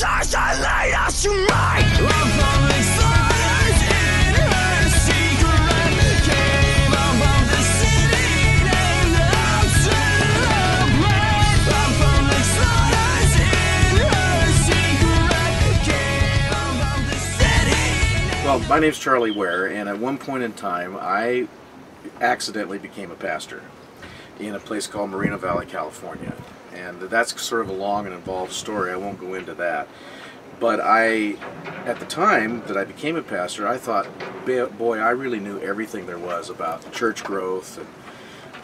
Well, my name's Charlie Ware, and at one point in time I accidentally became a pastor in a place called Moreno Valley, California. And that's sort of a long and involved story. I won't go into that. But at the time that I became a pastor, I thought, boy, I really knew everything there was about church growth and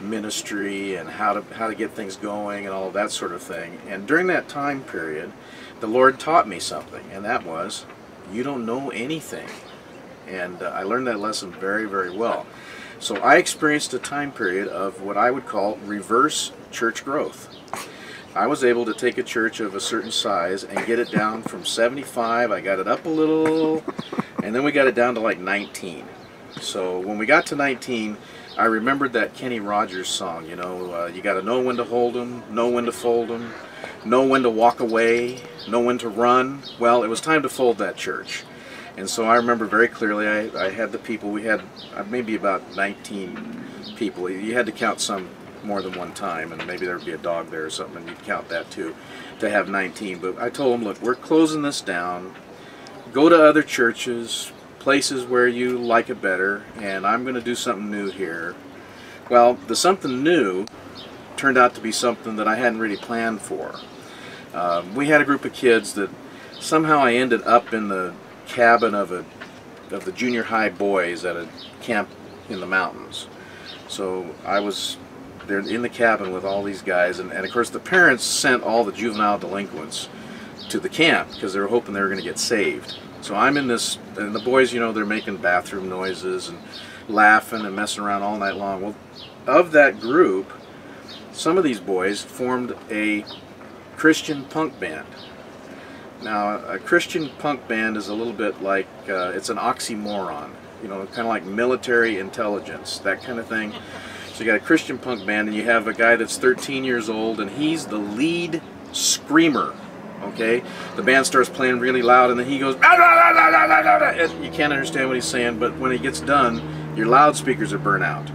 ministry and how to get things going and all of that sort of thing. And during that time period, the Lord taught me something, and that was, you don't know anything. And I learned that lesson very, very well. So I experienced a time period of what I would call reverse church growth. I was able to take a church of a certain size and get it down from 75, I got it up a little, and then we got it down to like 19. So when we got to 19, I remembered that Kenny Rogers song, you know, you got to know when to hold them, know when to fold them, know when to walk away, know when to run. Well, it was time to fold that church. And so I remember very clearly, I had the people, we had maybe about 19 people. You had to count some more than one time, and maybe there would be a dog there or something, and you'd count that too, to have 19. But I told them, look, we're closing this down. Go to other churches, places where you like it better, and I'm going to do something new here. Well, the something new turned out to be something that I hadn't really planned for. We had a group of kids that somehow I ended up in the cabin of the junior high boys at a camp in the mountains. So I was there in the cabin with all these guys, and of course the parents sent all the juvenile delinquents to the camp because they were hoping they were going to get saved. So I'm in this, and the boys, you know, they're making bathroom noises and laughing and messing around all night long. Well, of that group, some of these boys formed a Christian punk band. Now, a Christian punk band is a little bit like, it's an oxymoron, you know, kind of like military intelligence, that kind of thing. So you got a Christian punk band, and you have a guy that's 13 years old, and he's the lead screamer, okay? The band starts playing really loud, and then he goes, "Ah, ah, ah, ah, ah, ah, ah," and you can't understand what he's saying, but when he gets done, your loudspeakers are burnt out.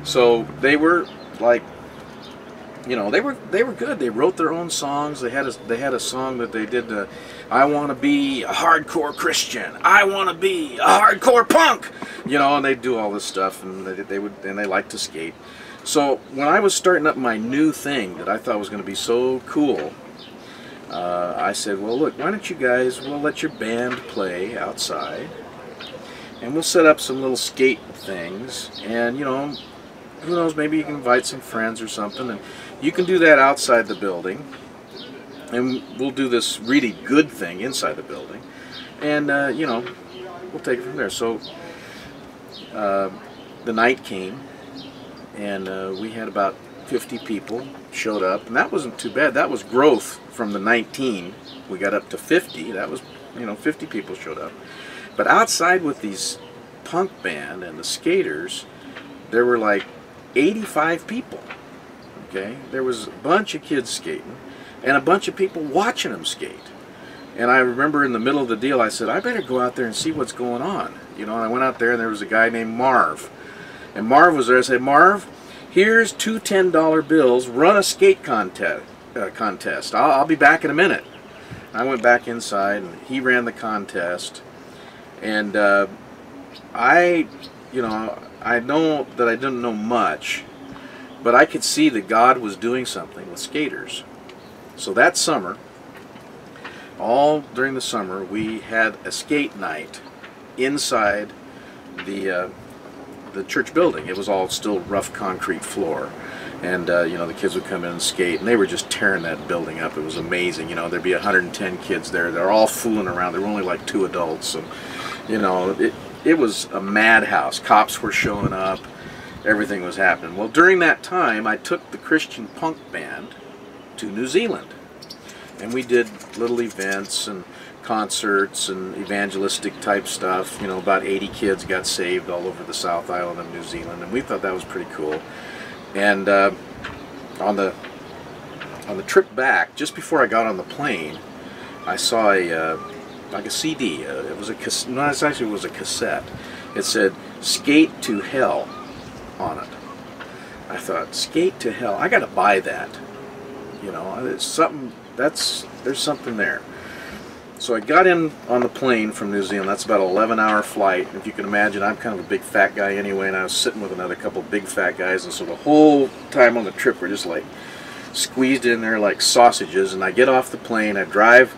So they were like, you know, they were good. They wrote their own songs. They had a song that they did. I want to be a hardcore Christian. I want to be a hardcore punk. You know, and they do all this stuff, and they liked to skate. So when I was starting up my new thing that I thought was going to be so cool, I said, well, look, why don't you guys? We'll let your band play outside, and we'll set up some little skate things, and you know, who knows, maybe you can invite some friends or something, and you can do that outside the building, and we'll do this really good thing inside the building, and you know, we'll take it from there. So the night came, and we had about 50 people showed up, and that wasn't too bad. That was growth from the 19. We got up to 50. That was, you know, 50 people showed up. But outside with these punk band and the skaters, there were like 85 people. Okay, there was a bunch of kids skating and a bunch of people watching them skate. And I remember in the middle of the deal, I said, I better go out there and see what's going on. You know, and I went out there, and there was a guy named Marv. And Marv was there. I said, Marv, here's two $10 bills. Run a skate contest. I'll be back in a minute. I went back inside, and he ran the contest. And you know, I know that I didn't know much, but I could see that God was doing something with skaters. So that summer, all during the summer, we had a skate night inside the church building. It was all still rough concrete floor, and you know, the kids would come in and skate, and they were just tearing that building up. It was amazing. You know, there'd be 110 kids there. They're all fooling around. There were only like 2 adults, and you know, it was a madhouse. Cops were showing up. Everything was happening. Well, during that time, I took the Christian punk band to New Zealand, and we did little events and concerts and evangelistic type stuff. You know, about 80 kids got saved all over the South Island of New Zealand, and we thought that was pretty cool. And on the trip back, just before I got on the plane, I saw a like a CD. It was a no, it actually was a cassette. It said "Skate to Hell" on it. I thought, "Skate to Hell." I got to buy that. You know, it's something. There's something there. So I got in on the plane from New Zealand. That's about an 11-hour flight. If you can imagine, I'm kind of a big fat guy anyway, and I was sitting with another couple big fat guys, and so the whole time on the trip we're just like squeezed in there like sausages. And I get off the plane, I drive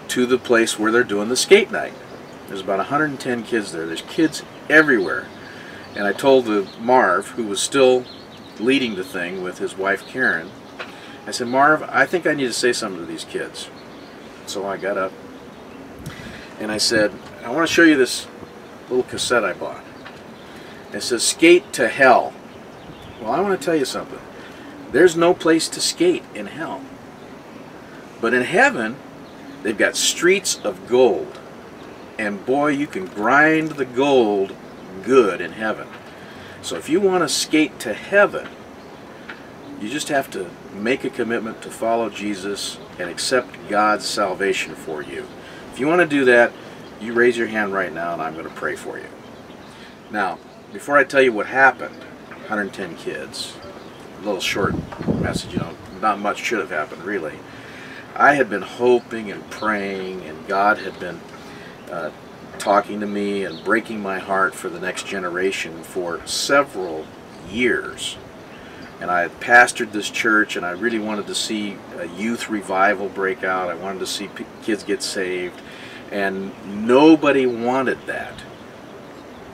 to the place where they're doing the skate night. There's about 110 kids there. There's kids everywhere. And I told the Marv, who was still leading the thing with his wife Karen, I said, "Marv, I think I need to say something to these kids." So I got up and I said, "I want to show you this little cassette I bought. It says, 'Skate to Hell.'" Well, I want to tell you something. There's no place to skate in hell. But in heaven, they've got streets of gold. And boy, you can grind the gold good in heaven. So if you want to skate to heaven, you just have to make a commitment to follow Jesus and accept God's salvation for you. If you want to do that, you raise your hand right now and I'm going to pray for you. Now, before I tell you what happened, 110 kids, a little short message, you know, not much should have happened really. I had been hoping and praying, and God had been talking to me and breaking my heart for the next generation for several years. And I had pastored this church, and I really wanted to see a youth revival break out. I wanted to see kids get saved, and nobody wanted that.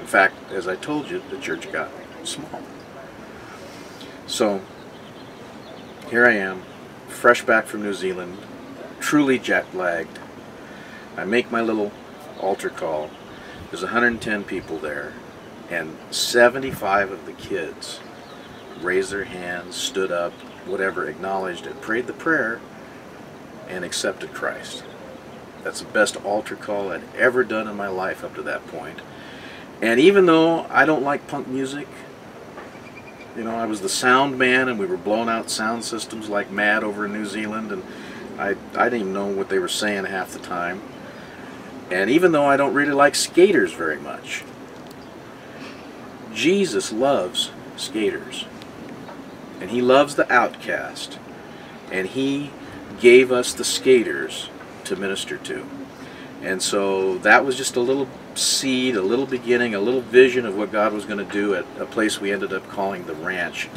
In fact, as I told you, the church got small. So here I am, fresh back from New Zealand, truly jet-lagged. I make my little altar call. There's 110 people there, and 75 of the kids raised their hands, stood up, whatever, acknowledged it, prayed the prayer, and accepted Christ. That's the best altar call I'd ever done in my life up to that point. And even though I don't like punk music, you know, I was the sound man, and we were blowing out sound systems like mad over in New Zealand, and I didn't even know what they were saying half the time. And even though I don't really like skaters very much, Jesus loves skaters. And He loves the outcast. And He gave us the skaters to minister to. And so that was just a little seed, a little beginning, a little vision of what God was going to do at a place we ended up calling the Ranch.